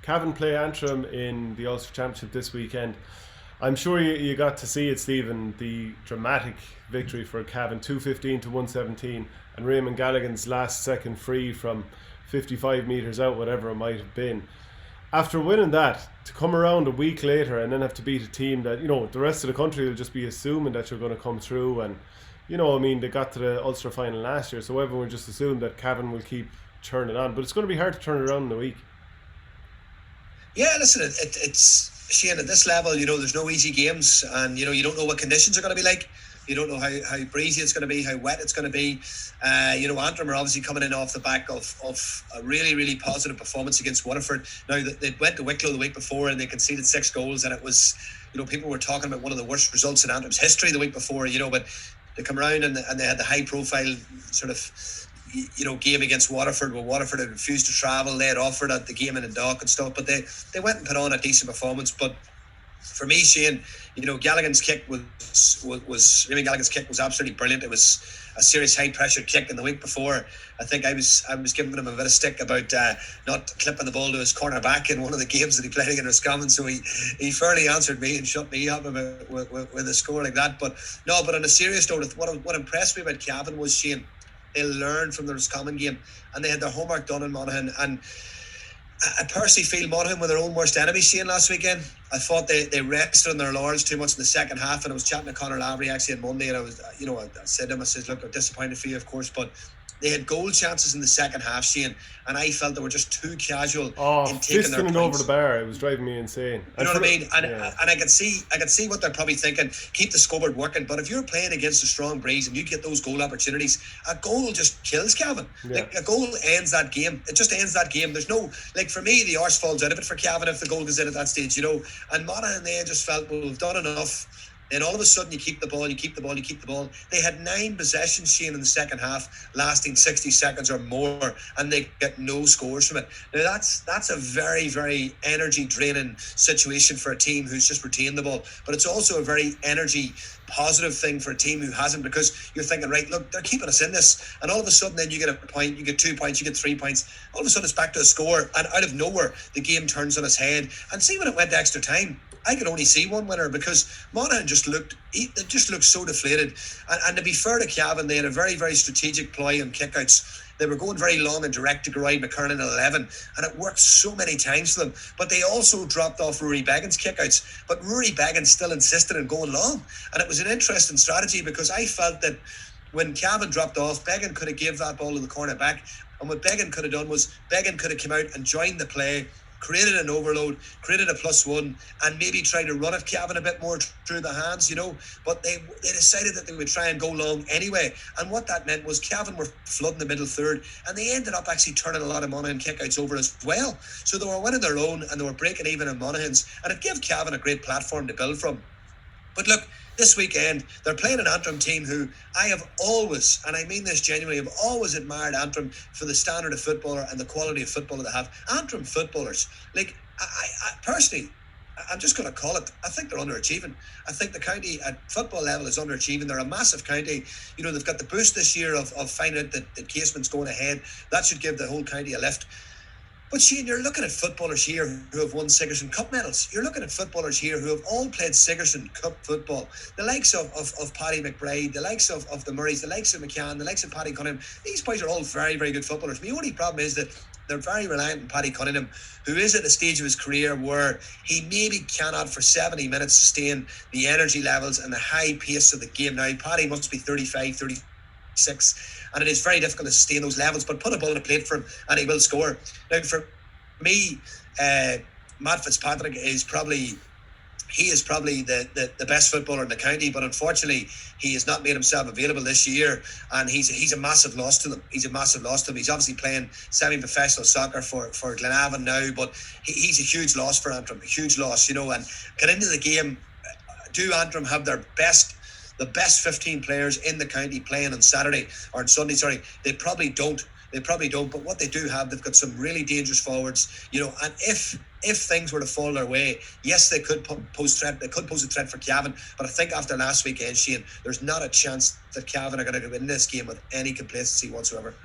Cavan play Antrim in the Ulster Championship this weekend. I'm sure you got to see it, Stephen, the dramatic victory for Cavan, 215 to 117, and Raymond Gallagher's last second free from 55 metres out, whatever it might have been. After winning that, to come around a week later and then have to beat a team that, the rest of the country will just be assuming that you're going to come through. And, they got to the Ulster final last year, so everyone just assumed that Cavan will keep turning on. But it's going to be hard to turn it around in a week. Yeah, listen, it's Shane, at this level, there's no easy games, and you don't know what conditions are going to be like. You don't know how breezy it's going to be, how wet it's going to be. Antrim are obviously coming in off the back of a really, really positive performance against Waterford. Now, they went to Wicklow the week before and they conceded 6 goals, and it was, people were talking about one of the worst results in Antrim's history the week before, but they come around and they had the high profile sort of game against Waterford, where Waterford had refused to travel. They had offered at the game in the dock and stuff, but they went and put on a decent performance. But for me, Shane, Gallagher's kick was Raymond Gallagher's kick was absolutely brilliant. It was a serious high pressure kick. And the week before, I think I was giving him a bit of stick about not clipping the ball to his corner back in one of the games that he played against Cavan. So he fairly answered me and shut me up about with a score like that. But on a serious note, what impressed me about Cavan was, Shane, they learned from the Roscommon game and they had their homework done in Monaghan. And I personally feel Monaghan were their own worst enemy, Shane, last weekend. I thought they rested on their laurels too much in the second half, and I was chatting to Conor Lavery actually on Monday, and I said to him, I said, look, I'm disappointed for you, of course, but they had goal chances in the second half, Shane, and I felt they were just too casual in taking their points. Over the bar, it was driving me insane. You know what I mean? And I could see what they're probably thinking. Keep the scoreboard working, but if you're playing against a strong breeze and you get those goal opportunities, a goal just kills Cavan. Yeah. Like, a goal ends that game. It just ends that game. There's no, for me, the arse falls out of it for Cavan if the goal goes in at that stage, And Monaghan, they just felt, well, we've done enough. Then all of a sudden you keep the ball. They had 9 possessions, Shane, in the second half, lasting 60 seconds or more, and they get no scores from it. Now that's a very, very energy draining situation for a team who's just retained the ball. But it's also a very energy positive thing for a team who hasn't, because you're thinking, right, look, they're keeping us in this, and all of a sudden then you get a point, you get 2 points, you get 3 points, all of a sudden it's back to a score, and out of nowhere the game turns on its head. And see, when it went to extra time, I could only see one winner, because Monaghan just looked so deflated. And to be fair to Cavan, they had a very, very strategic ploy on kickouts. They were going very long and direct to Geraint McKernan at 11, and it worked so many times for them. But they also dropped off Rory Beggan's kickouts. But Rory Beggan still insisted on going long. And it was an interesting strategy, because I felt that when Cavan dropped off, Beggan could have given that ball to the corner back. And what Beggan could have done was Beggan could have come out and joined the play, created an overload, created a +1, and maybe tried to run at Cavan a bit more through the hands, But they decided that they would try and go long anyway. And what that meant was Cavan were flooding the middle third, and they ended up actually turning a lot of Monaghan kickouts over as well. So they were winning their own, and they were breaking even in Monaghan's, and it gave Cavan a great platform to build from. But look, this weekend, they're playing an Antrim team who I have always, and I mean this genuinely, have always admired Antrim for the standard of footballer and the quality of footballer they have. Antrim footballers, I personally, I'm just going to call it, I think they're underachieving. I think the county at football level is underachieving. They're a massive county. They've got the boost this year of finding out that Casement's going ahead. That should give the whole county a lift. But Shane, you're looking at footballers here who have won Sigerson Cup medals. You're looking at footballers here who have all played Sigerson Cup football. The likes of Paddy McBride, the likes of the Murrays, the likes of McCann, the likes of Paddy Cunningham. These boys are all very, very good footballers. The only problem is that they're very reliant on Paddy Cunningham, who is at a stage of his career where he maybe cannot for 70 minutes sustain the energy levels and the high pace of the game. Now, Paddy must be 35, 36, and it is very difficult to sustain those levels, but put a ball on a plate for him and he will score. Now, for me, Matt Fitzpatrick is probably the best footballer in the county, but unfortunately he has not made himself available this year, and he's a massive loss to them. He's obviously playing semi-professional soccer for Glenavon now, but he's a huge loss for Antrim, a huge loss, and get into the game. Do Antrim have the best 15 players in the county playing on Saturday or on Sunday? Sorry, they probably don't. But what they do have, they've got some really dangerous forwards, and if things were to fall their way, yes, they could pose threat. They could pose a threat for Cavan, but I think after last weekend, Shane, there's not a chance that Cavan are going to go in this game with any complacency whatsoever.